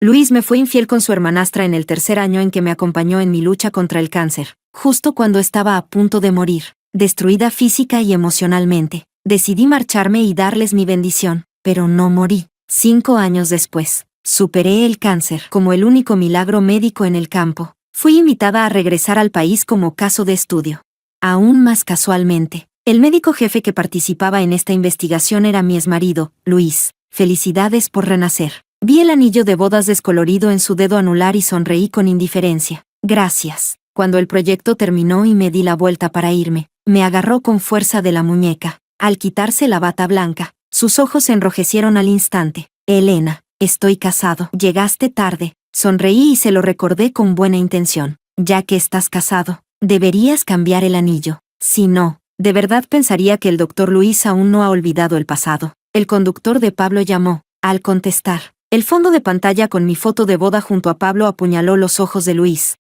Luis me fue infiel con su hermanastra en el tercer año en que me acompañó en mi lucha contra el cáncer, justo cuando estaba a punto de morir, destruida física y emocionalmente. Decidí marcharme y darles mi bendición, pero no morí. 5 años después, superé el cáncer como el único milagro médico en el campo. Fui invitada a regresar al país como caso de estudio. Aún más casualmente, el médico jefe que participaba en esta investigación era mi exmarido, Luis. Felicidades por renacer. Vi el anillo de bodas descolorido en su dedo anular y sonreí con indiferencia. Gracias. Cuando el proyecto terminó y me di la vuelta para irme, me agarró con fuerza de la muñeca. Al quitarse la bata blanca, sus ojos se enrojecieron al instante. Elena, estoy casado. Llegaste tarde. Sonreí y se lo recordé con buena intención. Ya que estás casado, deberías cambiar el anillo. Si no, de verdad pensaría que el doctor Luis aún no ha olvidado el pasado. El conductor de Pablo llamó. Al contestar, el fondo de pantalla con mi foto de boda junto a Pablo apuñaló los ojos de Luis.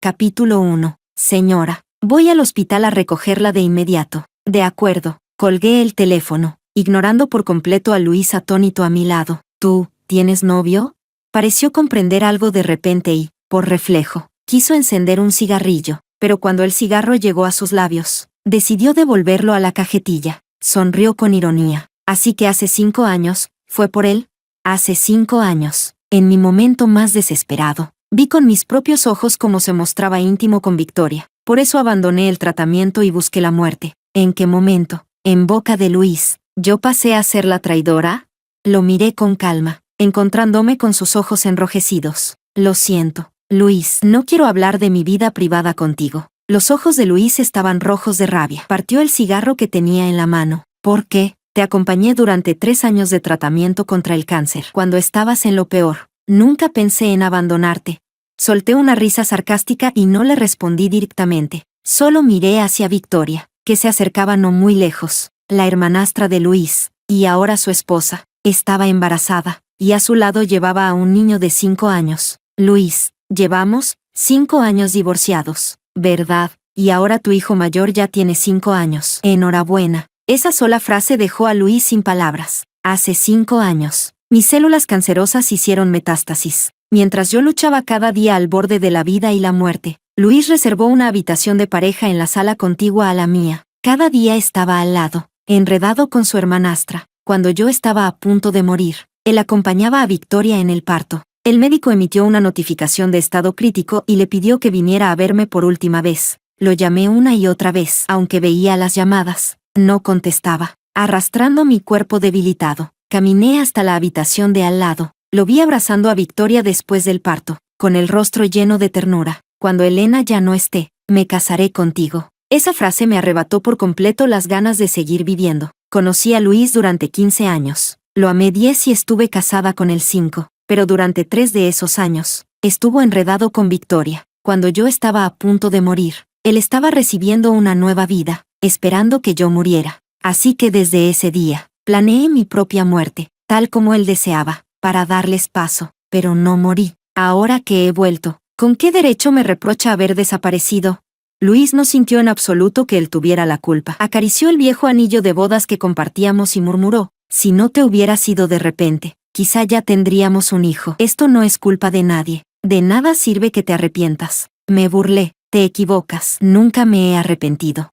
Capítulo 1. Señora, voy al hospital a recogerla de inmediato. De acuerdo. Colgué el teléfono, ignorando por completo a Luis atónito a mi lado. ¿Tú, tienes novio? Pareció comprender algo de repente y, por reflejo, quiso encender un cigarrillo, pero cuando el cigarro llegó a sus labios, decidió devolverlo a la cajetilla. Sonrió con ironía. Así que hace 5 años, ¿fue por él? Hace 5 años, en mi momento más desesperado, vi con mis propios ojos cómo se mostraba íntimo con Victoria. Por eso abandoné el tratamiento y busqué la muerte. ¿En qué momento? En boca de Luis. ¿Yo pasé a ser la traidora? Lo miré con calma, encontrándome con sus ojos enrojecidos. Lo siento, Luis, no quiero hablar de mi vida privada contigo. Los ojos de Luis estaban rojos de rabia. Partió el cigarro que tenía en la mano. ¿Por qué? Te acompañé durante 3 años de tratamiento contra el cáncer. Cuando estabas en lo peor, nunca pensé en abandonarte. Solté una risa sarcástica y no le respondí directamente. Solo miré hacia Victoria, que se acercaba no muy lejos. La hermanastra de Luis, y ahora su esposa, estaba embarazada, y a su lado llevaba a un niño de 5 años. Luis, llevamos 5 años divorciados, ¿verdad? Y ahora tu hijo mayor ya tiene 5 años. Enhorabuena. Esa sola frase dejó a Luis sin palabras. Hace 5 años, mis células cancerosas hicieron metástasis. Mientras yo luchaba cada día al borde de la vida y la muerte, Luis reservó una habitación de pareja en la sala contigua a la mía. Cada día estaba al lado, enredado con su hermanastra. Cuando yo estaba a punto de morir, él acompañaba a Victoria en el parto. El médico emitió una notificación de estado crítico y le pidió que viniera a verme por última vez. Lo llamé una y otra vez, aunque veía las llamadas. No contestaba. Arrastrando mi cuerpo debilitado, caminé hasta la habitación de al lado. Lo vi abrazando a Victoria después del parto, con el rostro lleno de ternura. Cuando Elena ya no esté, me casaré contigo. Esa frase me arrebató por completo las ganas de seguir viviendo. Conocí a Luis durante 15 años. Lo amé 10 y estuve casada con él 5. Pero durante 3 de esos años, estuvo enredado con Victoria. Cuando yo estaba a punto de morir, él estaba recibiendo una nueva vida, esperando que yo muriera. Así que desde ese día, planeé mi propia muerte, tal como él deseaba, para darles paso, pero no morí. Ahora que he vuelto, ¿con qué derecho me reprocha haber desaparecido? Luis no sintió en absoluto que él tuviera la culpa. Acarició el viejo anillo de bodas que compartíamos y murmuró, si no te hubieras ido de repente, quizá ya tendríamos un hijo. Esto no es culpa de nadie. De nada sirve que te arrepientas. Me burlé. Te equivocas. Nunca me he arrepentido.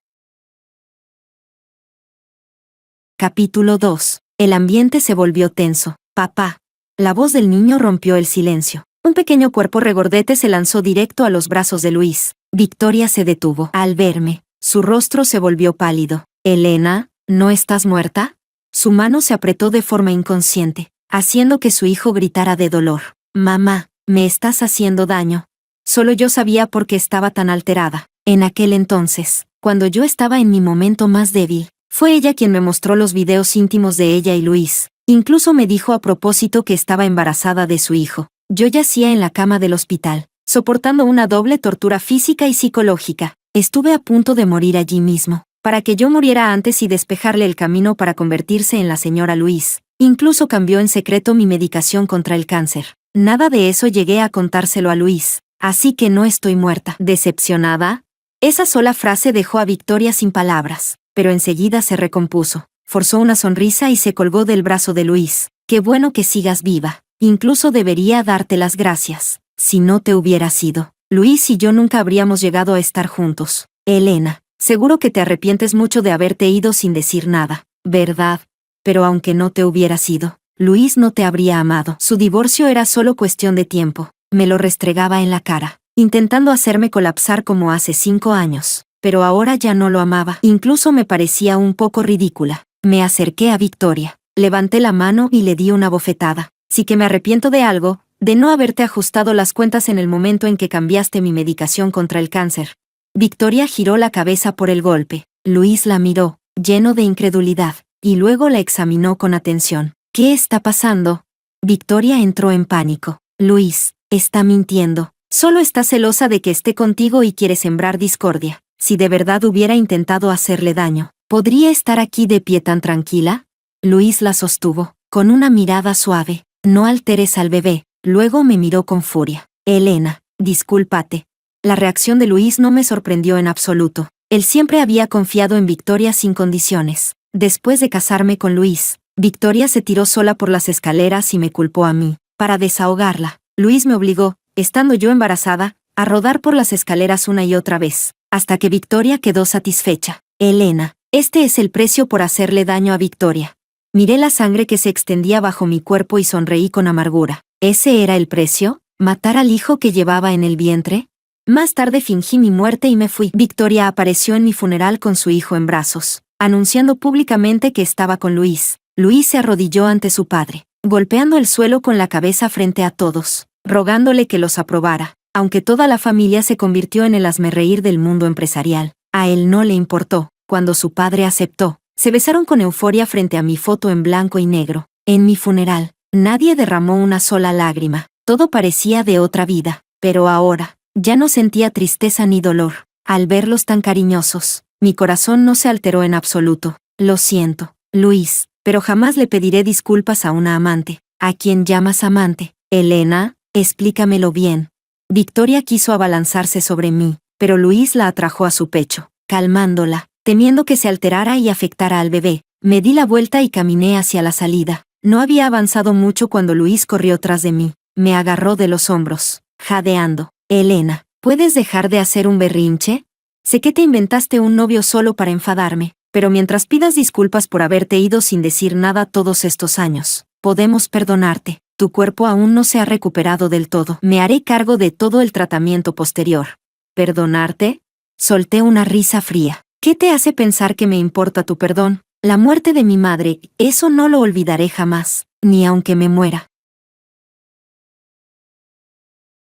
Capítulo 2. El ambiente se volvió tenso. Papá. La voz del niño rompió el silencio. Un pequeño cuerpo regordete se lanzó directo a los brazos de Luis. Victoria se detuvo. Al verme, su rostro se volvió pálido. Elena, ¿no estás muerta? Su mano se apretó de forma inconsciente, haciendo que su hijo gritara de dolor. Mamá, me estás haciendo daño. Solo yo sabía por qué estaba tan alterada. En aquel entonces, cuando yo estaba en mi momento más débil, fue ella quien me mostró los videos íntimos de ella y Luis. Incluso me dijo a propósito que estaba embarazada de su hijo. Yo yacía en la cama del hospital, soportando una doble tortura física y psicológica. Estuve a punto de morir allí mismo, para que yo muriera antes y despejarle el camino para convertirse en la señora Luis. Incluso cambió en secreto mi medicación contra el cáncer. Nada de eso llegué a contárselo a Luis. Así que no estoy muerta. ¿Decepcionada? Esa sola frase dejó a Victoria sin palabras, pero enseguida se recompuso. forzó una sonrisa y se colgó del brazo de Luis. Qué bueno que sigas viva. Incluso debería darte las gracias. Si no te hubieras ido, Luis y yo nunca habríamos llegado a estar juntos. Elena, seguro que te arrepientes mucho de haberte ido sin decir nada, ¿verdad? Pero aunque no te hubieras ido, Luis no te habría amado. Su divorcio era solo cuestión de tiempo. Me lo restregaba en la cara, intentando hacerme colapsar como hace 5 años. Pero ahora ya no lo amaba. Incluso me parecía un poco ridícula. Me acerqué a Victoria, levanté la mano y le di una bofetada. Sí que me arrepiento de algo, de no haberte ajustado las cuentas en el momento en que cambiaste mi medicación contra el cáncer. Victoria giró la cabeza por el golpe. Luis la miró, lleno de incredulidad, y luego la examinó con atención. ¿Qué está pasando? Victoria entró en pánico. Luis, está mintiendo. Solo está celosa de que esté contigo y quiere sembrar discordia. Si de verdad hubiera intentado hacerle daño, ¿podría estar aquí de pie tan tranquila? Luis la sostuvo, con una mirada suave. No alteres al bebé. Luego me miró con furia. Elena, discúlpate. La reacción de Luis no me sorprendió en absoluto. Él siempre había confiado en Victoria sin condiciones. Después de casarme con Luis, Victoria se tiró sola por las escaleras y me culpó a mí. Para desahogarla, Luis me obligó, estando yo embarazada, a rodar por las escaleras una y otra vez, hasta que Victoria quedó satisfecha. Elena, este es el precio por hacerle daño a Victoria. Miré la sangre que se extendía bajo mi cuerpo y sonreí con amargura. ¿Ese era el precio? ¿Matar al hijo que llevaba en el vientre? Más tarde fingí mi muerte y me fui. Victoria apareció en mi funeral con su hijo en brazos, anunciando públicamente que estaba con Luis. Luis se arrodilló ante su padre, golpeando el suelo con la cabeza frente a todos, rogándole que los aprobara. Aunque toda la familia se convirtió en el hazmerreír del mundo empresarial, a él no le importó. Cuando su padre aceptó, se besaron con euforia frente a mi foto en blanco y negro. En mi funeral, nadie derramó una sola lágrima. Todo parecía de otra vida. Pero ahora, ya no sentía tristeza ni dolor. Al verlos tan cariñosos, mi corazón no se alteró en absoluto. Lo siento, Luis, pero jamás le pediré disculpas a una amante. ¿A quién llamas amante? Elena, explícamelo bien. Victoria quiso abalanzarse sobre mí, pero Luis la atrajo a su pecho, calmándola, temiendo que se alterara y afectara al bebé. Me di la vuelta y caminé hacia la salida. No había avanzado mucho cuando Luis corrió tras de mí. Me agarró de los hombros, jadeando. Elena, ¿puedes dejar de hacer un berrinche? Sé que te inventaste un novio solo para enfadarme, pero mientras pidas disculpas por haberte ido sin decir nada todos estos años, podemos perdonarte. Tu cuerpo aún no se ha recuperado del todo. Me haré cargo de todo el tratamiento posterior. ¿Perdonarte? Solté una risa fría. ¿Qué te hace pensar que me importa tu perdón? La muerte de mi madre, eso no lo olvidaré jamás, ni aunque me muera.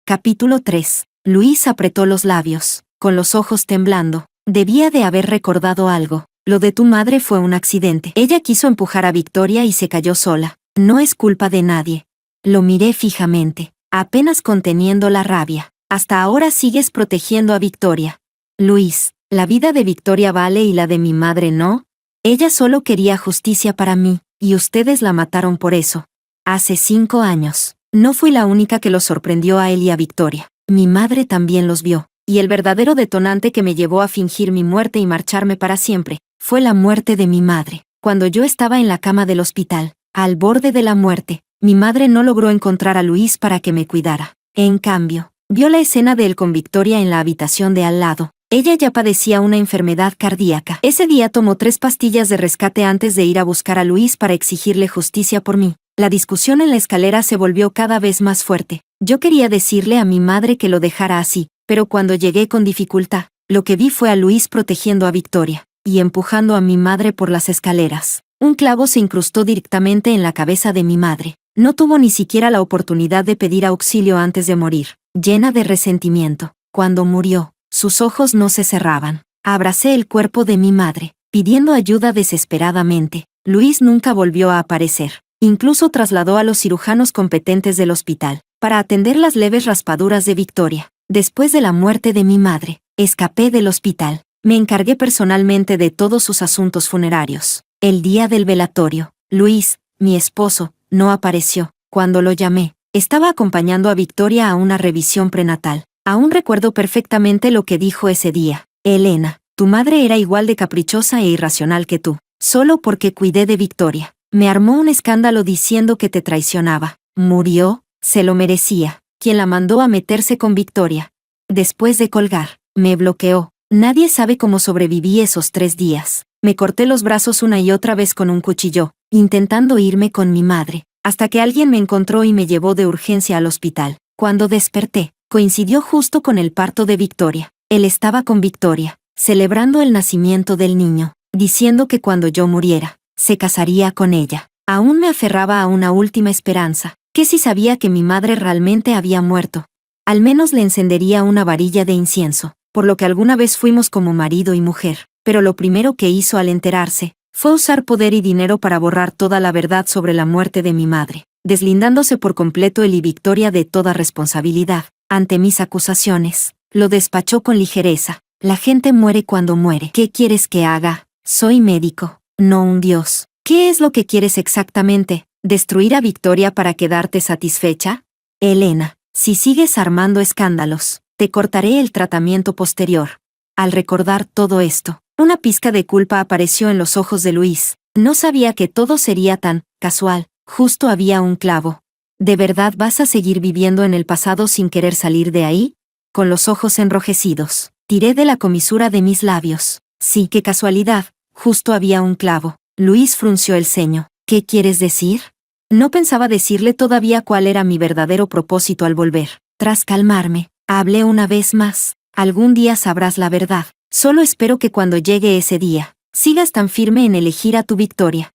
Capítulo 3. Luis apretó los labios, con los ojos temblando. Debía de haber recordado algo. Lo de tu madre fue un accidente. Ella quiso empujar a Victoria y se cayó sola. No es culpa de nadie. Lo miré fijamente, apenas conteniendo la rabia. Hasta ahora sigues protegiendo a Victoria. Luis, la vida de Victoria vale y la de mi madre no. Ella solo quería justicia para mí, y ustedes la mataron por eso. Hace 5 años. No fui la única que los sorprendió a él y a Victoria. Mi madre también los vio, y el verdadero detonante que me llevó a fingir mi muerte y marcharme para siempre, fue la muerte de mi madre. Cuando yo estaba en la cama del hospital, al borde de la muerte, mi madre no logró encontrar a Luis para que me cuidara. En cambio, vio la escena de él con Victoria en la habitación de al lado. Ella ya padecía una enfermedad cardíaca. Ese día tomó 3 pastillas de rescate antes de ir a buscar a Luis para exigirle justicia por mí. La discusión en la escalera se volvió cada vez más fuerte. Yo quería decirle a mi madre que lo dejara así, pero cuando llegué con dificultad, lo que vi fue a Luis protegiendo a Victoria y empujando a mi madre por las escaleras. Un clavo se incrustó directamente en la cabeza de mi madre. No tuvo ni siquiera la oportunidad de pedir auxilio antes de morir, llena de resentimiento. Cuando murió, sus ojos no se cerraban. Abracé el cuerpo de mi madre, pidiendo ayuda desesperadamente. Luis nunca volvió a aparecer. Incluso trasladó a los cirujanos competentes del hospital para atender las leves raspaduras de Victoria. Después de la muerte de mi madre, escapé del hospital. Me encargué personalmente de todos sus asuntos funerarios. El día del velatorio, Luis, mi esposo, no apareció. Cuando lo llamé, estaba acompañando a Victoria a una revisión prenatal. Aún recuerdo perfectamente lo que dijo ese día. Elena, tu madre era igual de caprichosa e irracional que tú. solo porque cuidé de Victoria. Me armó un escándalo diciendo que te traicionaba. Murió, se lo merecía. Quien la mandó a meterse con Victoria. Después de colgar, me bloqueó. Nadie sabe cómo sobreviví esos 3 días. Me corté los brazos una y otra vez con un cuchillo, intentando irme con mi madre, hasta que alguien me encontró y me llevó de urgencia al hospital. Cuando desperté, coincidió justo con el parto de Victoria. Él estaba con Victoria, celebrando el nacimiento del niño, diciendo que cuando yo muriera, se casaría con ella. Aún me aferraba a una última esperanza, que si sabía que mi madre realmente había muerto, al menos le encendería una varilla de incienso, por lo que alguna vez fuimos como marido y mujer. Pero lo primero que hizo al enterarse, fue usar poder y dinero para borrar toda la verdad sobre la muerte de mi madre, deslindándose por completo él y Victoria de toda responsabilidad. Ante mis acusaciones, lo despachó con ligereza. La gente muere cuando muere. ¿Qué quieres que haga? Soy médico, no un dios. ¿Qué es lo que quieres exactamente? ¿Destruir a Victoria para quedarte satisfecha? Elena, si sigues armando escándalos, te cortaré el tratamiento posterior. Al recordar todo esto, una pizca de culpa apareció en los ojos de Luis. No sabía que todo sería tan casual. Justo había un clavo. ¿De verdad vas a seguir viviendo en el pasado sin querer salir de ahí? Con los ojos enrojecidos, tiré de la comisura de mis labios. Sí, qué casualidad, justo había un clavo. Luis frunció el ceño. ¿Qué quieres decir? No pensaba decirle todavía cuál era mi verdadero propósito al volver. Tras calmarme, hablé una vez más. Algún día sabrás la verdad. Solo espero que cuando llegue ese día, sigas tan firme en elegir a tu Victoria.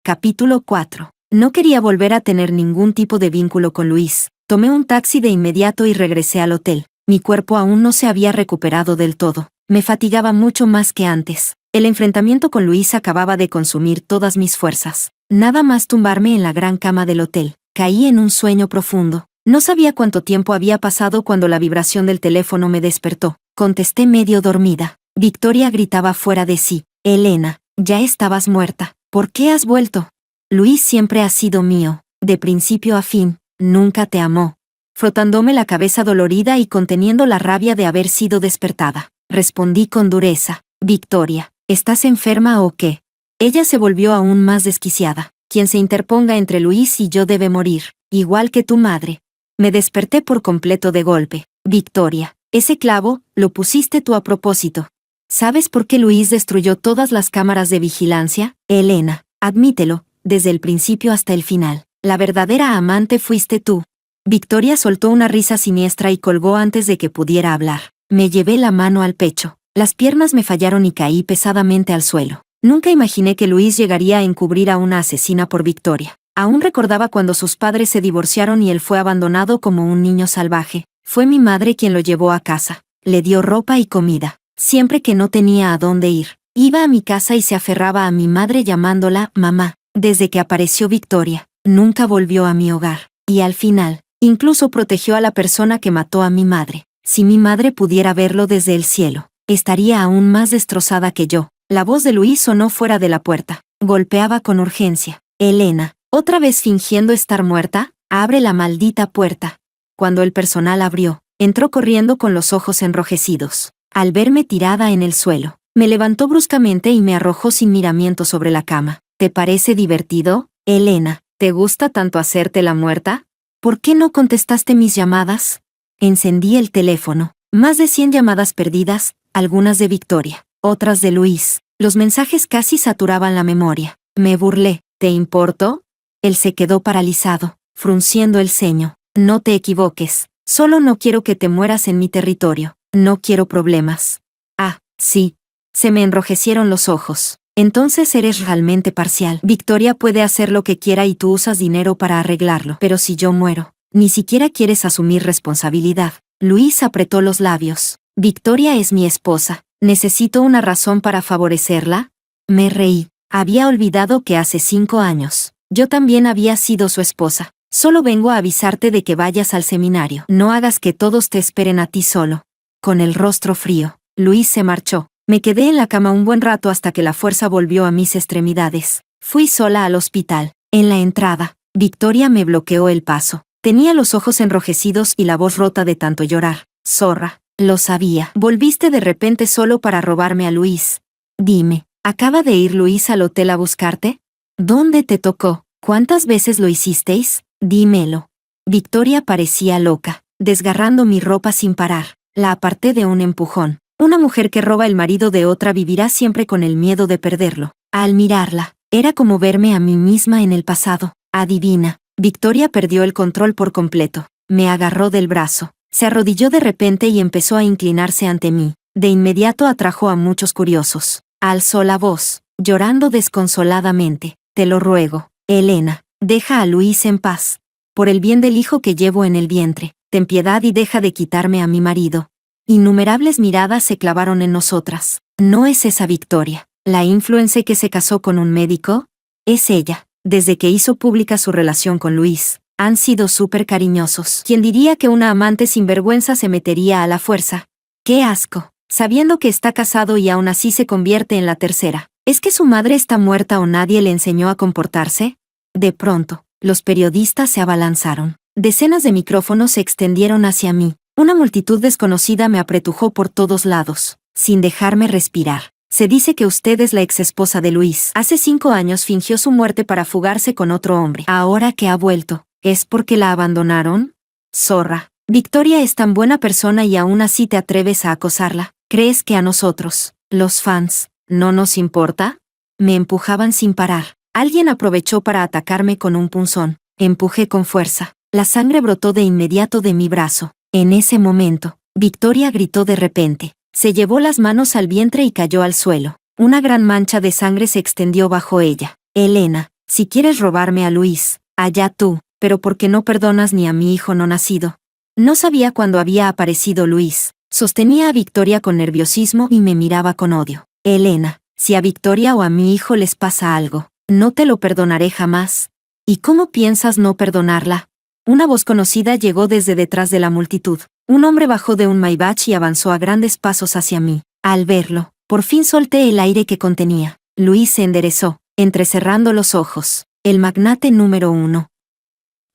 Capítulo 4. No quería volver a tener ningún tipo de vínculo con Luis. Tomé un taxi de inmediato y regresé al hotel. Mi cuerpo aún no se había recuperado del todo. Me fatigaba mucho más que antes. El enfrentamiento con Luis acababa de consumir todas mis fuerzas. Nada más tumbarme en la gran cama del hotel. Caí en un sueño profundo. No sabía cuánto tiempo había pasado cuando la vibración del teléfono me despertó. Contesté medio dormida. Victoria gritaba fuera de sí. Elena, ya estabas muerta. ¿Por qué has vuelto? Luis siempre ha sido mío, de principio a fin, nunca te amó. Frotándome la cabeza dolorida y conteniendo la rabia de haber sido despertada, respondí con dureza. Victoria, ¿estás enferma o qué? Ella se volvió aún más desquiciada. Quien se interponga entre Luis y yo debe morir, igual que tu madre. Me desperté por completo de golpe. Victoria, ese clavo, lo pusiste tú a propósito. ¿Sabes por qué Luis destruyó todas las cámaras de vigilancia? Elena, admítelo, desde el principio hasta el final. La verdadera amante fuiste tú. Victoria soltó una risa siniestra y colgó antes de que pudiera hablar. Me llevé la mano al pecho. Las piernas me fallaron y caí pesadamente al suelo. Nunca imaginé que Luis llegaría a encubrir a una asesina por Victoria. Aún recordaba cuando sus padres se divorciaron y él fue abandonado como un niño salvaje. Fue mi madre quien lo llevó a casa. Le dio ropa y comida. Siempre que no tenía a dónde ir, iba a mi casa y se aferraba a mi madre llamándola mamá. Desde que apareció Victoria, nunca volvió a mi hogar. Y al final, incluso protegió a la persona que mató a mi madre. Si mi madre pudiera verlo desde el cielo, estaría aún más destrozada que yo. La voz de Luis sonó fuera de la puerta. Golpeaba con urgencia. Elena, ¿otra vez fingiendo estar muerta? Abre la maldita puerta. Cuando el personal abrió, entró corriendo con los ojos enrojecidos. Al verme tirada en el suelo, me levantó bruscamente y me arrojó sin miramiento sobre la cama. ¿Te parece divertido, Elena? ¿Te gusta tanto hacerte la muerta? ¿Por qué no contestaste mis llamadas? Encendí el teléfono. Más de 100 llamadas perdidas, algunas de Victoria, otras de Luis. Los mensajes casi saturaban la memoria. Me burlé. ¿Te importo? Él se quedó paralizado, frunciendo el ceño. No te equivoques. Solo no quiero que te mueras en mi territorio. No quiero problemas. Ah, sí. Se me enrojecieron los ojos. Entonces eres realmente parcial. Victoria puede hacer lo que quiera y tú usas dinero para arreglarlo. Pero si yo muero, ni siquiera quieres asumir responsabilidad. Luis apretó los labios. Victoria es mi esposa. ¿Necesito una razón para favorecerla? Me reí. Había olvidado que hace 5 años, yo también había sido su esposa. Solo vengo a avisarte de que vayas al seminario. No hagas que todos te esperen a ti solo. Con el rostro frío, Luis se marchó. Me quedé en la cama un buen rato hasta que la fuerza volvió a mis extremidades. Fui sola al hospital. En la entrada, Victoria me bloqueó el paso. Tenía los ojos enrojecidos y la voz rota de tanto llorar. Zorra, Lo sabía. Volviste de repente solo para robarme a Luis. Dime, ¿acaba de ir Luis al hotel a buscarte? ¿Dónde te tocó? ¿Cuántas veces lo hicisteis? Dímelo. Victoria parecía loca, desgarrando mi ropa sin parar. La aparté de un empujón. Una mujer que roba el marido de otra vivirá siempre con el miedo de perderlo. Al mirarla, era como verme a mí misma en el pasado. Adivina. Victoria perdió el control por completo. Me agarró del brazo. Se arrodilló de repente y empezó a inclinarse ante mí. De inmediato atrajo a muchos curiosos. Alzó la voz, llorando desconsoladamente. Te lo ruego, Elena, deja a Luis en paz. Por el bien del hijo que llevo en el vientre, ten piedad y deja de quitarme a mi marido. Innumerables miradas se clavaron en nosotras. ¿No es esa Victoria, la influencer que se casó con un médico? Es ella. Desde que hizo pública su relación con Luis, han sido súper cariñosos. ¿Quién diría que una amante sinvergüenza se metería a la fuerza? ¡Qué asco! Sabiendo que está casado y aún así se convierte en la tercera. ¿Es que su madre está muerta o nadie le enseñó a comportarse? De pronto, los periodistas se abalanzaron. Decenas de micrófonos se extendieron hacia mí. Una multitud desconocida me apretujó por todos lados, sin dejarme respirar. Se dice que usted es la exesposa de Luis. Hace 5 años fingió su muerte para fugarse con otro hombre. Ahora que ha vuelto, ¿es porque la abandonaron? Zorra. Victoria es tan buena persona y aún así te atreves a acosarla. ¿Crees que a nosotros, los fans, no nos importa? Me empujaban sin parar. Alguien aprovechó para atacarme con un punzón. Empujé con fuerza. La sangre brotó de inmediato de mi brazo. En ese momento, Victoria gritó de repente. Se llevó las manos al vientre y cayó al suelo. Una gran mancha de sangre se extendió bajo ella. Elena, si quieres robarme a Luis, allá tú, pero ¿por qué no perdonas ni a mi hijo no nacido? No sabía cuándo había aparecido Luis. Sostenía a Victoria con nerviosismo y me miraba con odio. Elena, si a Victoria o a mi hijo les pasa algo, no te lo perdonaré jamás. ¿Y cómo piensas no perdonarla? Una voz conocida llegó desde detrás de la multitud. Un hombre bajó de un Maybach y avanzó a grandes pasos hacia mí. Al verlo, por fin solté el aire que contenía. Luis se enderezó, entrecerrando los ojos. El magnate número 1.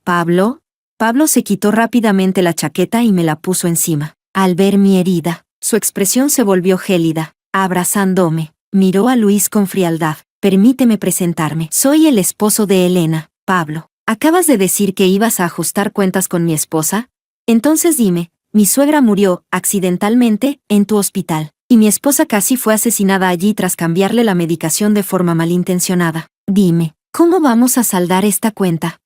¿Pablo? Pablo se quitó rápidamente la chaqueta y me la puso encima. Al ver mi herida, su expresión se volvió gélida. Abrazándome, miró a Luis con frialdad. Permíteme presentarme. Soy el esposo de Elena, Pablo. ¿Acabas de decir que ibas a ajustar cuentas con mi esposa? Entonces dime, mi suegra murió, accidentalmente, en tu hospital, y mi esposa casi fue asesinada allí tras cambiarle la medicación de forma malintencionada. Dime, ¿cómo vamos a saldar esta cuenta?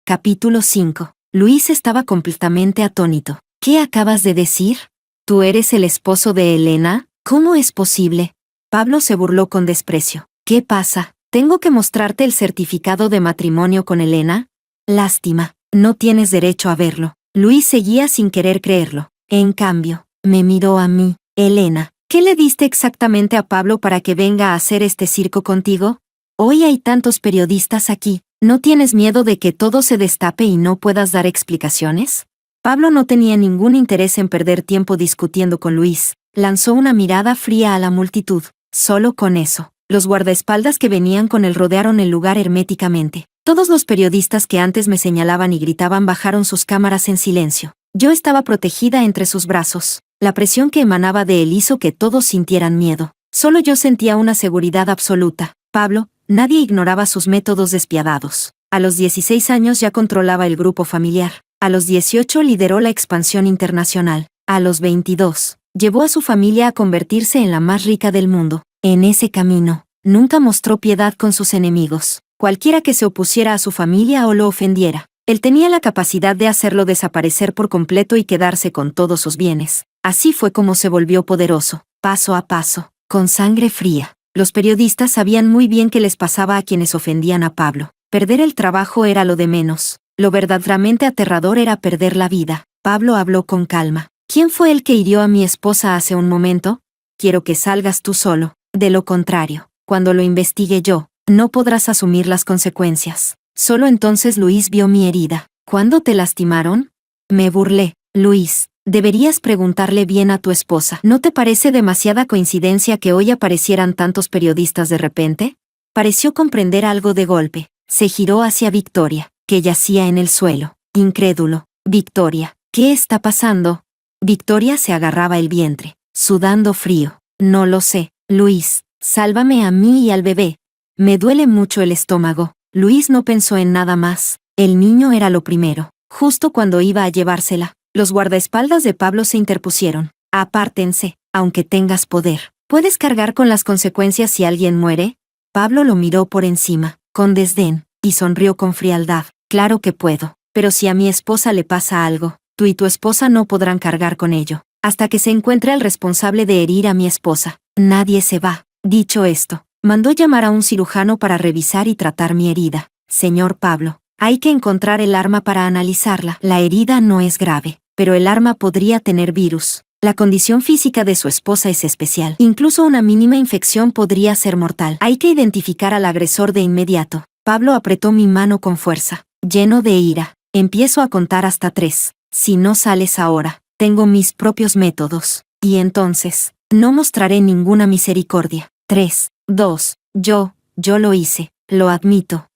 Capítulo 5. Luis estaba completamente atónito. ¿Qué acabas de decir? ¿Tú eres el esposo de Elena? ¿Cómo es posible? Pablo se burló con desprecio. ¿Qué pasa? ¿Tengo que mostrarte el certificado de matrimonio con Elena? Lástima, no tienes derecho a verlo. Luis seguía sin querer creerlo. En cambio, me miró a mí. Elena, ¿qué le diste exactamente a Pablo para que venga a hacer este circo contigo? Hoy hay tantos periodistas aquí. ¿No tienes miedo de que todo se destape y no puedas dar explicaciones? Pablo no tenía ningún interés en perder tiempo discutiendo con Luis. Lanzó una mirada fría a la multitud. Solo con eso, los guardaespaldas que venían con él rodearon el lugar herméticamente. Todos los periodistas que antes me señalaban y gritaban bajaron sus cámaras en silencio. Yo estaba protegida entre sus brazos. La presión que emanaba de él hizo que todos sintieran miedo. Solo yo sentía una seguridad absoluta. Pablo, nadie ignoraba sus métodos despiadados. A los 16 años ya controlaba el grupo familiar. A los 18 lideró la expansión internacional. A los 22, llevó a su familia a convertirse en la más rica del mundo. En ese camino, nunca mostró piedad con sus enemigos. Cualquiera que se opusiera a su familia o lo ofendiera, él tenía la capacidad de hacerlo desaparecer por completo y quedarse con todos sus bienes. Así fue como se volvió poderoso, paso a paso, con sangre fría. Los periodistas sabían muy bien qué les pasaba a quienes ofendían a Pablo. Perder el trabajo era lo de menos. Lo verdaderamente aterrador era perder la vida. Pablo habló con calma. ¿Quién fue el que hirió a mi esposa hace un momento? Quiero que salgas tú solo. De lo contrario, cuando lo investigue yo, no podrás asumir las consecuencias. Solo entonces Luis vio mi herida. ¿Cuándo te lastimaron? Me burlé. Luis, deberías preguntarle bien a tu esposa. ¿No te parece demasiada coincidencia que hoy aparecieran tantos periodistas de repente? Pareció comprender algo de golpe. Se giró hacia Victoria, que yacía en el suelo. Incrédulo. Victoria, ¿Qué está pasando? Victoria se agarraba el vientre, sudando frío. No lo sé, Luis, sálvame a mí y al bebé. Me duele mucho el estómago. Luis no pensó en nada más. El niño era lo primero. Justo cuando iba a llevársela, los guardaespaldas de Pablo se interpusieron. Apártense, aunque tengas poder. ¿Puedes cargar con las consecuencias si alguien muere? Pablo lo miró por encima, con desdén, y sonrió con frialdad. Claro que puedo, pero si a mi esposa le pasa algo, tú y tu esposa no podrán cargar con ello. Hasta que se encuentre el responsable de herir a mi esposa, nadie se va. Dicho esto, mandó llamar a un cirujano para revisar y tratar mi herida. Señor Pablo, hay que encontrar el arma para analizarla. La herida no es grave, pero el arma podría tener virus. La condición física de su esposa es especial. Incluso una mínima infección podría ser mortal. Hay que identificar al agresor de inmediato. Pablo apretó mi mano con fuerza, lleno de ira. Empiezo a contar hasta 3. Si no sales ahora, tengo mis propios métodos. Y entonces, no mostraré ninguna misericordia. 3, 2, yo lo hice, lo admito.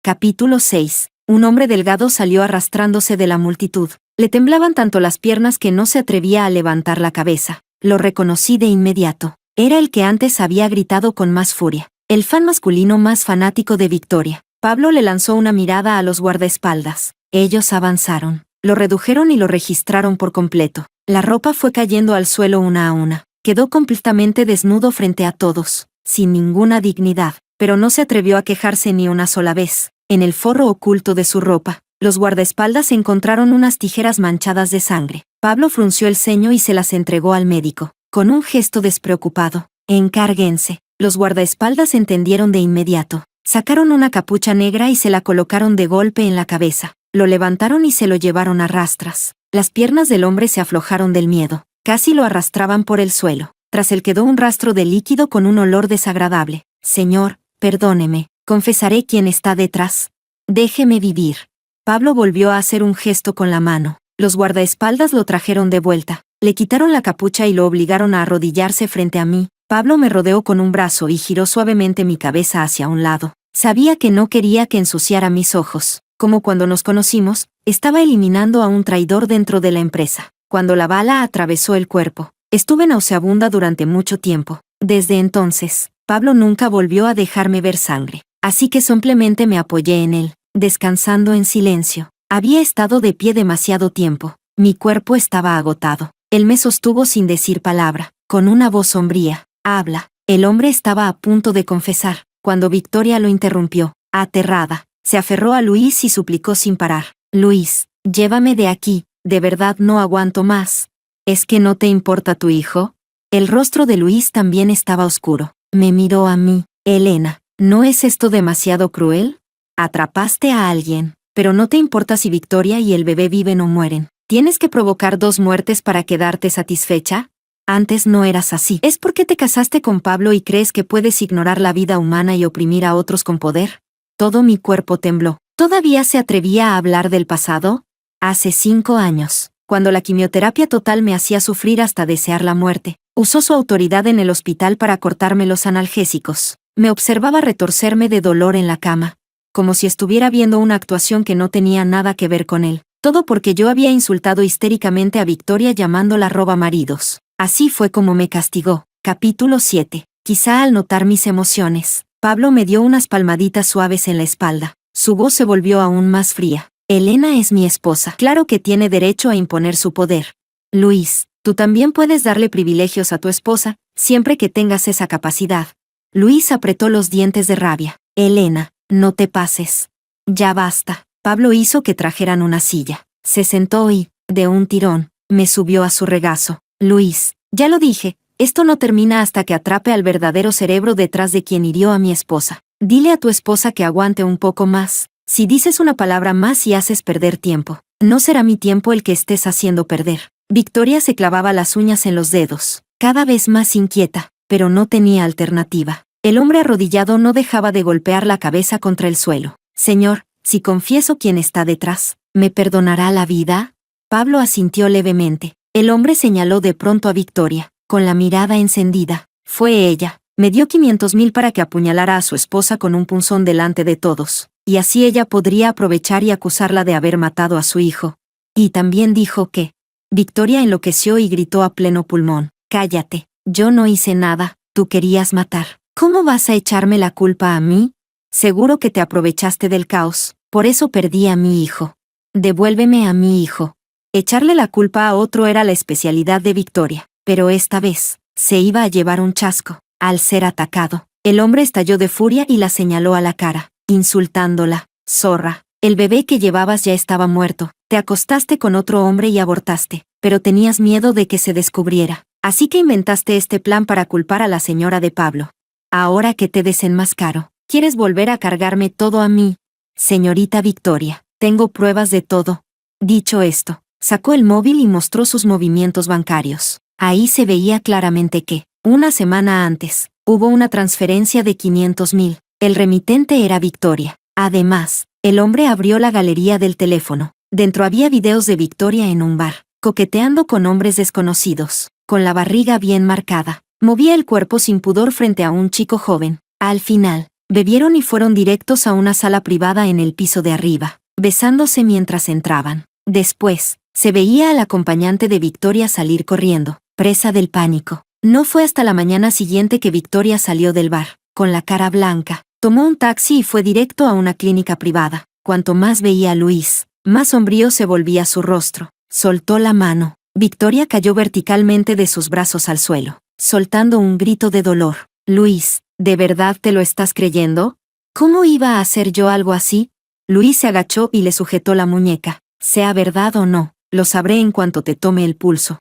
Capítulo 6. Un hombre delgado salió arrastrándose de la multitud. Le temblaban tanto las piernas que no se atrevía a levantar la cabeza. Lo reconocí de inmediato. Era el que antes había gritado con más furia. El fan masculino más fanático de Victoria. Pablo le lanzó una mirada a los guardaespaldas. Ellos avanzaron. Lo redujeron y lo registraron por completo. La ropa fue cayendo al suelo una a una. Quedó completamente desnudo frente a todos, sin ninguna dignidad, pero no se atrevió a quejarse ni una sola vez. En el forro oculto de su ropa, los guardaespaldas encontraron unas tijeras manchadas de sangre. Pablo frunció el ceño y se las entregó al médico, con un gesto despreocupado. Encárguense. Los guardaespaldas entendieron de inmediato. Sacaron una capucha negra y se la colocaron de golpe en la cabeza. Lo levantaron y se lo llevaron a rastras. Las piernas del hombre se aflojaron del miedo. Casi lo arrastraban por el suelo. Tras él quedó un rastro de líquido con un olor desagradable. Señor, perdóneme, confesaré quién está detrás. Déjeme vivir. Pablo volvió a hacer un gesto con la mano. Los guardaespaldas lo trajeron de vuelta. Le quitaron la capucha y lo obligaron a arrodillarse frente a mí. Pablo me rodeó con un brazo y giró suavemente mi cabeza hacia un lado. Sabía que no quería que ensuciara mis ojos. Como cuando nos conocimos, estaba eliminando a un traidor dentro de la empresa. Cuando la bala atravesó el cuerpo, estuve nauseabunda durante mucho tiempo. Desde entonces, Pablo nunca volvió a dejarme ver sangre. Así que simplemente me apoyé en él, descansando en silencio. Había estado de pie demasiado tiempo. Mi cuerpo estaba agotado. Él me sostuvo sin decir palabra, con una voz sombría. Habla. El hombre estaba a punto de confesar, cuando Victoria lo interrumpió, aterrada. Se aferró a Luis y suplicó sin parar. Luis, llévame de aquí, de verdad no aguanto más. ¿Es que no te importa tu hijo? El rostro de Luis también estaba oscuro. Me miró a mí. Elena, ¿no es esto demasiado cruel? Atrapaste a alguien, pero no te importa si Victoria y el bebé viven o mueren. ¿Tienes que provocar 2 muertes para quedarte satisfecha? Antes no eras así. ¿Es porque te casaste con Pablo y crees que puedes ignorar la vida humana y oprimir a otros con poder? Todo mi cuerpo tembló. ¿Todavía se atrevía a hablar del pasado? Hace 5 años, cuando la quimioterapia total me hacía sufrir hasta desear la muerte, usó su autoridad en el hospital para cortarme los analgésicos. Me observaba retorcerme de dolor en la cama, como si estuviera viendo una actuación que no tenía nada que ver con él. Todo porque yo había insultado histéricamente a Victoria llamándola robamaridos. Así fue como me castigó. Capítulo 7. Quizá al notar mis emociones, Pablo me dio unas palmaditas suaves en la espalda. Su voz se volvió aún más fría. Elena es mi esposa. Claro que tiene derecho a imponer su poder. Luis, tú también puedes darle privilegios a tu esposa, siempre que tengas esa capacidad. Luis apretó los dientes de rabia. Elena, no te pases. Ya basta. Pablo hizo que trajeran una silla. Se sentó y, de un tirón, me subió a su regazo. Luis, ya lo dije, esto no termina hasta que atrape al verdadero cerebro detrás de quien hirió a mi esposa. Dile a tu esposa que aguante un poco más. Si dices una palabra más y haces perder tiempo, no será mi tiempo el que estés haciendo perder. Victoria se clavaba las uñas en los dedos, cada vez más inquieta, pero no tenía alternativa. El hombre arrodillado no dejaba de golpear la cabeza contra el suelo. Señor, si confieso quién está detrás, ¿me perdonará la vida? Pablo asintió levemente. El hombre señaló de pronto a Victoria, con la mirada encendida. Fue ella. Me dio 500,000 para que apuñalara a su esposa con un punzón delante de todos. y así ella podría aprovechar y acusarla de haber matado a su hijo. Y también dijo que... Victoria enloqueció y gritó a pleno pulmón: «Cállate, yo no hice nada, tú querías matar. ¿Cómo vas a echarme la culpa a mí? Seguro que te aprovechaste del caos, por eso perdí a mi hijo. Devuélveme a mi hijo». Echarle la culpa a otro era la especialidad de Victoria, pero esta vez, se iba a llevar un chasco. Al ser atacado, el hombre estalló de furia y la señaló a la cara, insultándola: «Zorra, el bebé que llevabas ya estaba muerto, te acostaste con otro hombre y abortaste, pero tenías miedo de que se descubriera, así que inventaste este plan para culpar a la señora de Pablo. Ahora que te desenmascaro, ¿quieres volver a cargarme todo a mí? Señorita Victoria, tengo pruebas de todo». Dicho esto, sacó el móvil y mostró sus movimientos bancarios. Ahí se veía claramente que, una semana antes, hubo una transferencia de 500,000. El remitente era Victoria. Además, el hombre abrió la galería del teléfono. Dentro había videos de Victoria en un bar, coqueteando con hombres desconocidos, con la barriga bien marcada. Movía el cuerpo sin pudor frente a un chico joven. Al final, bebieron y fueron directos a una sala privada en el piso de arriba, besándose mientras entraban. Después, se veía al acompañante de Victoria salir corriendo, presa del pánico. No fue hasta la mañana siguiente que Victoria salió del bar, con la cara blanca. Tomó un taxi y fue directo a una clínica privada. Cuanto más veía a Luis, más sombrío se volvía su rostro. Soltó la mano. Victoria cayó verticalmente de sus brazos al suelo, soltando un grito de dolor. «Luis, ¿de verdad te lo estás creyendo? ¿Cómo iba a hacer yo algo así?» Luis se agachó y le sujetó la muñeca. «Sea verdad o no, lo sabré en cuanto te tome el pulso».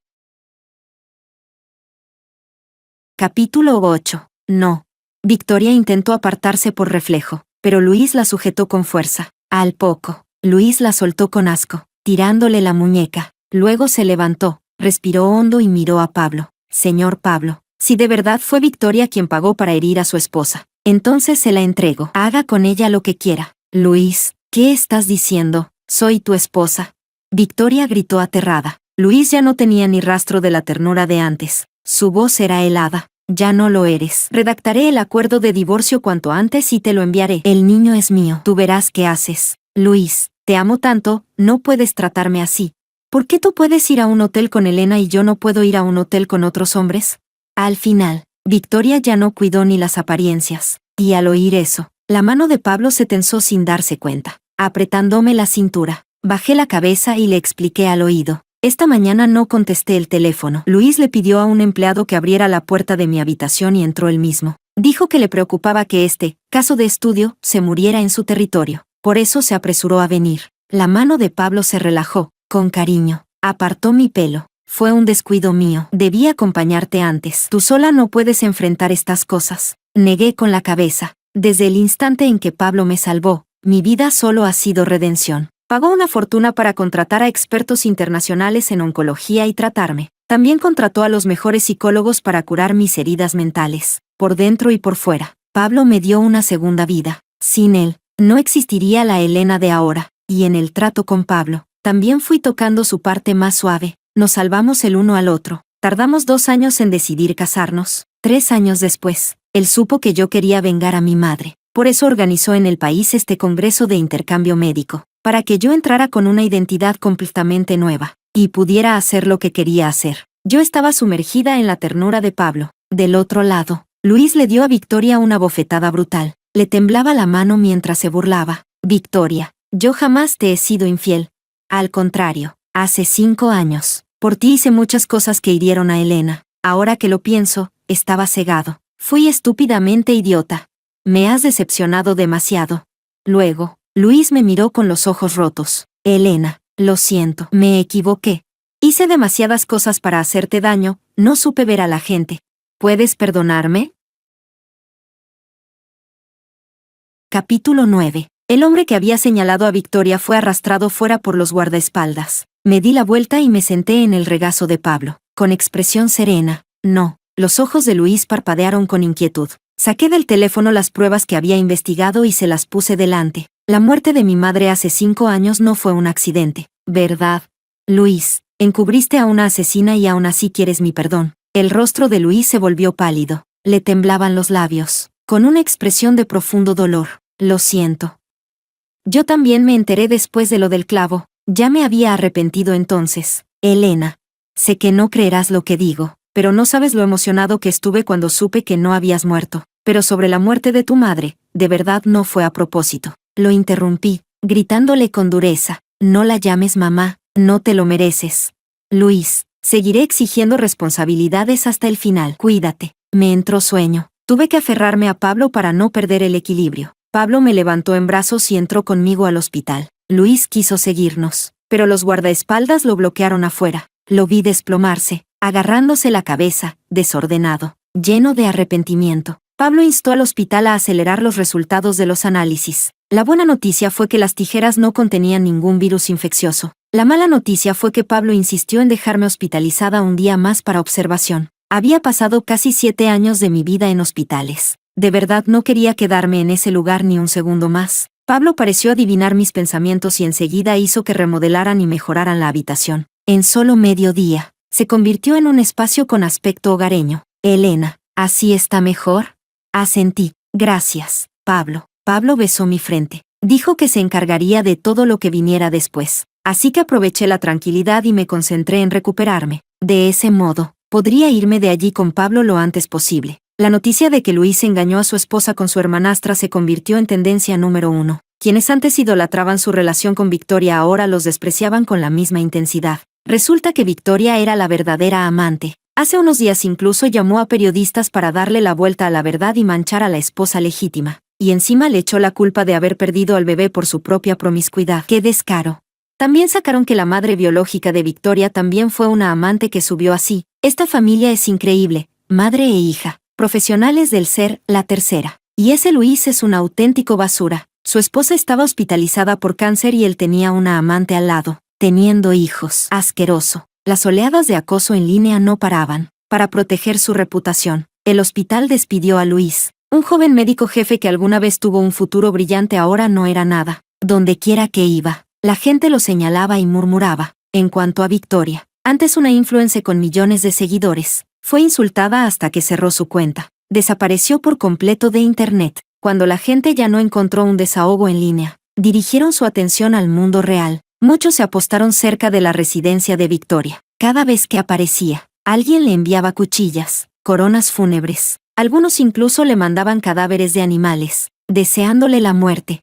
Capítulo 8. No. Victoria intentó apartarse por reflejo, pero Luis la sujetó con fuerza. Al poco, Luis la soltó con asco, tirándole la muñeca. Luego se levantó, respiró hondo y miró a Pablo. «Señor Pablo, si de verdad fue Victoria quien pagó para herir a su esposa, entonces se la entrego. Haga con ella lo que quiera». «Luis, ¿qué estás diciendo? Soy tu esposa». Victoria gritó aterrada. Luis ya no tenía ni rastro de la ternura de antes. Su voz era helada. «Ya no lo eres. Redactaré el acuerdo de divorcio cuanto antes y te lo enviaré. El niño es mío. Tú verás qué haces. Luis, te amo tanto, no puedes tratarme así. ¿Por qué tú puedes ir a un hotel con Elena y yo no puedo ir a un hotel con otros hombres?» Al final, Victoria ya no cuidó ni las apariencias. Y al oír eso, la mano de Pablo se tensó sin darse cuenta, apretándome la cintura. Bajé la cabeza y le expliqué al oído: «Esta mañana no contesté el teléfono. Luis le pidió a un empleado que abriera la puerta de mi habitación y entró él mismo. Dijo que le preocupaba que este caso de estudio se muriera en su territorio. Por eso se apresuró a venir». La mano de Pablo se relajó, con cariño. Apartó mi pelo. «Fue un descuido mío. Debí acompañarte antes. Tú sola no puedes enfrentar estas cosas». Negué con la cabeza. Desde el instante en que Pablo me salvó, mi vida solo ha sido redención. Pagó una fortuna para contratar a expertos internacionales en oncología y tratarme. También contrató a los mejores psicólogos para curar mis heridas mentales, por dentro y por fuera. Pablo me dio una segunda vida. Sin él, no existiría la Elena de ahora. Y en el trato con Pablo, también fui tocando su parte más suave. Nos salvamos el uno al otro. Tardamos 2 años en decidir casarnos. 3 años después, él supo que yo quería vengar a mi madre. Por eso organizó en el país este congreso de intercambio médico, para que yo entrara con una identidad completamente nueva, y pudiera hacer lo que quería hacer. Yo estaba sumergida en la ternura de Pablo. Del otro lado, Luis le dio a Victoria una bofetada brutal. Le temblaba la mano mientras se burlaba. «Victoria, yo jamás te he sido infiel. Al contrario, hace 5 años, por ti hice muchas cosas que hirieron a Elena. Ahora que lo pienso, estaba cegado. Fui estúpidamente idiota. Me has decepcionado demasiado». Luego, Luis me miró con los ojos rotos. «Elena, lo siento, me equivoqué. Hice demasiadas cosas para hacerte daño, no supe ver a la gente. ¿Puedes perdonarme?». Capítulo 9. El hombre que había señalado a Victoria fue arrastrado fuera por los guardaespaldas. Me di la vuelta y me senté en el regazo de Pablo, con expresión serena. «No». Los ojos de Luis parpadearon con inquietud. Saqué del teléfono las pruebas que había investigado y se las puse delante. «La muerte de mi madre hace 5 años no fue un accidente, ¿verdad? Luis, encubriste a una asesina y aún así quieres mi perdón». El rostro de Luis se volvió pálido. Le temblaban los labios, con una expresión de profundo dolor. «Lo siento». Yo también me enteré después de lo del clavo. Ya me había arrepentido entonces. Elena. Sé que no creerás lo que digo, pero no sabes lo emocionado que estuve cuando supe que no habías muerto. Pero sobre la muerte de tu madre, de verdad no fue a propósito. Lo interrumpí, gritándole con dureza. No la llames mamá, no te lo mereces. Luis, seguiré exigiendo responsabilidades hasta el final. Cuídate. Me entró sueño. Tuve que aferrarme a Pablo para no perder el equilibrio. Pablo me levantó en brazos y entró conmigo al hospital. Luis quiso seguirnos, pero los guardaespaldas lo bloquearon afuera. Lo vi desplomarse, agarrándose la cabeza, desordenado, lleno de arrepentimiento. Pablo instó al hospital a acelerar los resultados de los análisis. La buena noticia fue que las tijeras no contenían ningún virus infeccioso. La mala noticia fue que Pablo insistió en dejarme hospitalizada un día más para observación. Había pasado casi 7 años de mi vida en hospitales. De verdad no quería quedarme en ese lugar ni un segundo más. Pablo pareció adivinar mis pensamientos y enseguida hizo que remodelaran y mejoraran la habitación. En solo medio día, se convirtió en un espacio con aspecto hogareño. Elena, ¿así está mejor? Asentí. Gracias, Pablo. Pablo besó mi frente. Dijo que se encargaría de todo lo que viniera después. Así que aproveché la tranquilidad y me concentré en recuperarme. De ese modo, podría irme de allí con Pablo lo antes posible. La noticia de que Luis engañó a su esposa con su hermanastra se convirtió en tendencia número 1. Quienes antes idolatraban su relación con Victoria ahora los despreciaban con la misma intensidad. Resulta que Victoria era la verdadera amante. Hace unos días incluso llamó a periodistas para darle la vuelta a la verdad y manchar a la esposa legítima. Y encima le echó la culpa de haber perdido al bebé por su propia promiscuidad. ¡Qué descaro! También sacaron que la madre biológica de Victoria también fue una amante que subió así. Esta familia es increíble, madre e hija, profesionales del ser, la tercera. Y ese Luis es un auténtico basura. Su esposa estaba hospitalizada por cáncer y él tenía una amante al lado, teniendo hijos. Asqueroso. Las oleadas de acoso en línea no paraban. Para proteger su reputación, el hospital despidió a Luis. Un joven médico jefe que alguna vez tuvo un futuro brillante ahora no era nada. Donde quiera que iba, la gente lo señalaba y murmuraba. En cuanto a Victoria, antes una influencer con millones de seguidores, fue insultada hasta que cerró su cuenta. Desapareció por completo de Internet. Cuando la gente ya no encontró un desahogo en línea, dirigieron su atención al mundo real. Muchos se apostaron cerca de la residencia de Victoria. Cada vez que aparecía, alguien le enviaba cuchillas, coronas fúnebres. Algunos incluso le mandaban cadáveres de animales, deseándole la muerte.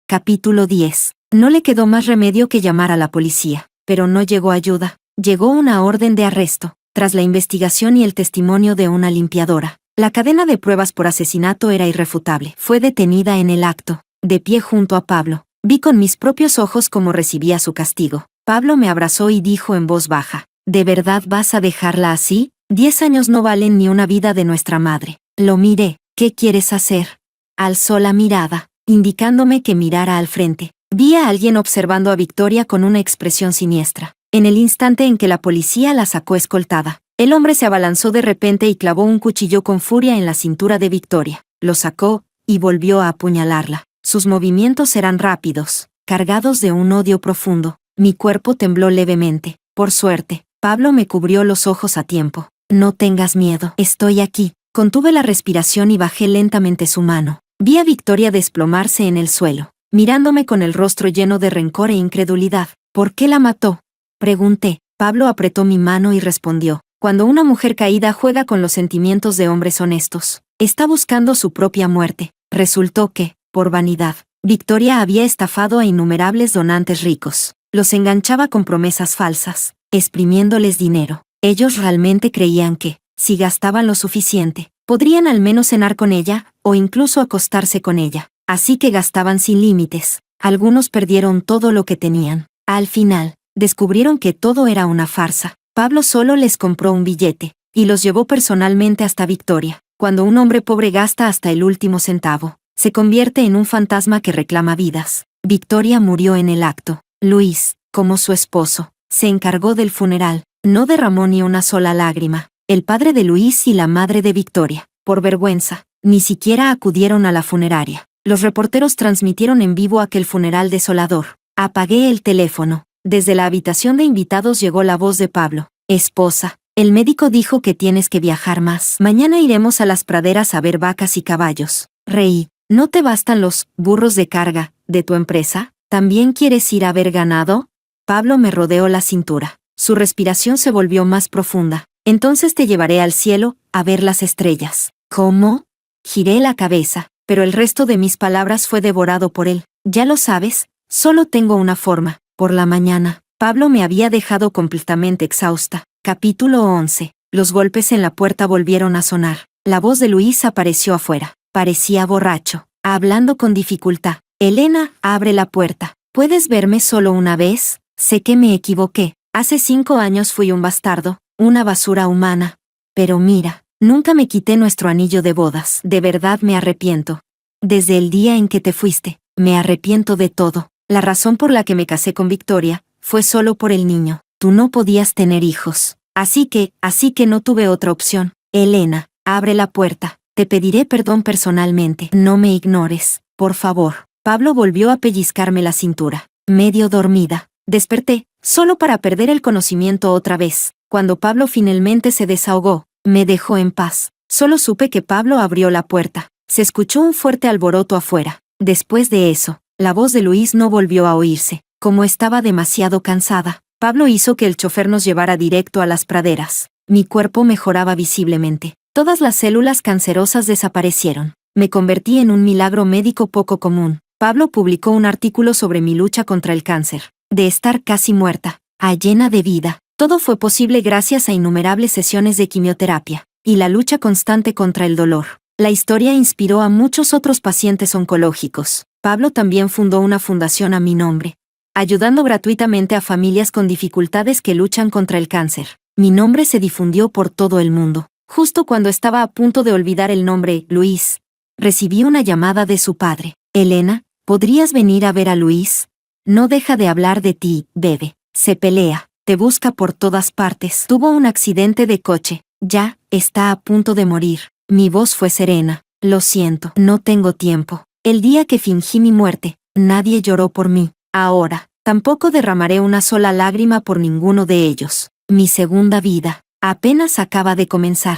Capítulo 10. No le quedó más remedio que llamar a la policía, pero no llegó ayuda. Llegó una orden de arresto. Tras la investigación y el testimonio de una limpiadora, la cadena de pruebas por asesinato era irrefutable. Fue detenida en el acto. De pie junto a Pablo, vi con mis propios ojos cómo recibía su castigo. Pablo me abrazó y dijo en voz baja, ¿de verdad vas a dejarla así? 10 años no valen ni una vida de nuestra madre. Lo miré. ¿Qué quieres hacer? Alzó la mirada, indicándome que mirara al frente. Vi a alguien observando a Victoria con una expresión siniestra. En el instante en que la policía la sacó escoltada, el hombre se abalanzó de repente y clavó un cuchillo con furia en la cintura de Victoria. Lo sacó y volvió a apuñalarla. Sus movimientos eran rápidos, cargados de un odio profundo. Mi cuerpo tembló levemente. Por suerte, Pablo me cubrió los ojos a tiempo. No tengas miedo, estoy aquí. Contuve la respiración y bajé lentamente su mano. Vi a Victoria desplomarse en el suelo, mirándome con el rostro lleno de rencor e incredulidad. ¿Por qué la mató? Pregunté. Pablo apretó mi mano y respondió. Cuando una mujer caída juega con los sentimientos de hombres honestos, está buscando su propia muerte. Resultó que, por vanidad, Victoria había estafado a innumerables donantes ricos. Los enganchaba con promesas falsas, exprimiéndoles dinero. Ellos realmente creían que, si gastaban lo suficiente, podrían al menos cenar con ella, o incluso acostarse con ella. Así que gastaban sin límites. Algunos perdieron todo lo que tenían. Al final, descubrieron que todo era una farsa. Pablo solo les compró un billete, y los llevó personalmente hasta Victoria. Cuando un hombre pobre gasta hasta el último centavo, se convierte en un fantasma que reclama vidas. Victoria murió en el acto. Luis, como su esposo, se encargó del funeral. No derramó ni una sola lágrima. El padre de Luis y la madre de Victoria, por vergüenza, ni siquiera acudieron a la funeraria. Los reporteros transmitieron en vivo aquel funeral desolador. Apagué el teléfono. Desde la habitación de invitados llegó la voz de Pablo. Esposa, el médico dijo que tienes que viajar más. Mañana iremos a las praderas a ver vacas y caballos. Reí. ¿No te bastan los burros de carga de tu empresa? ¿También quieres ir a ver ganado? Pablo me rodeó la cintura. Su respiración se volvió más profunda. Entonces te llevaré al cielo, a ver las estrellas. ¿Cómo? Giré la cabeza, pero el resto de mis palabras fue devorado por él. Ya lo sabes, solo tengo una forma. Por la mañana, Pablo me había dejado completamente exhausta. Capítulo 11. Los golpes en la puerta volvieron a sonar. La voz de Luis apareció afuera. Parecía borracho, hablando con dificultad. Elena, abre la puerta. ¿Puedes verme solo una vez? Sé que me equivoqué. Hace 5 años fui un bastardo, una basura humana. Pero mira, nunca me quité nuestro anillo de bodas. De verdad me arrepiento. Desde el día en que te fuiste, me arrepiento de todo. La razón por la que me casé con Victoria fue solo por el niño. Tú no podías tener hijos. Así que no tuve otra opción. Elena, abre la puerta. Te pediré perdón personalmente. No me ignores, por favor. Pablo volvió a pellizcarme la cintura. Medio dormida. Desperté, solo para perder el conocimiento otra vez. Cuando Pablo finalmente se desahogó, me dejó en paz. Solo supe que Pablo abrió la puerta. Se escuchó un fuerte alboroto afuera. Después de eso, la voz de Luis no volvió a oírse. Como estaba demasiado cansada, Pablo hizo que el chofer nos llevara directo a las praderas. Mi cuerpo mejoraba visiblemente. Todas las células cancerosas desaparecieron. Me convertí en un milagro médico poco común. Pablo publicó un artículo sobre mi lucha contra el cáncer. De estar casi muerta, a llena de vida. Todo fue posible gracias a innumerables sesiones de quimioterapia y la lucha constante contra el dolor. La historia inspiró a muchos otros pacientes oncológicos. Pablo también fundó una fundación a mi nombre, ayudando gratuitamente a familias con dificultades que luchan contra el cáncer. Mi nombre se difundió por todo el mundo. Justo cuando estaba a punto de olvidar el nombre, Luis, recibí una llamada de su padre. Elena, ¿podrías venir a ver a Luis? No deja de hablar de ti, bebé. Se pelea, te busca por todas partes. Tuvo un accidente de coche. Ya, está a punto de morir. Mi voz fue serena. Lo siento, no tengo tiempo. El día que fingí mi muerte, nadie lloró por mí. Ahora, tampoco derramaré una sola lágrima por ninguno de ellos. Mi segunda vida apenas acaba de comenzar.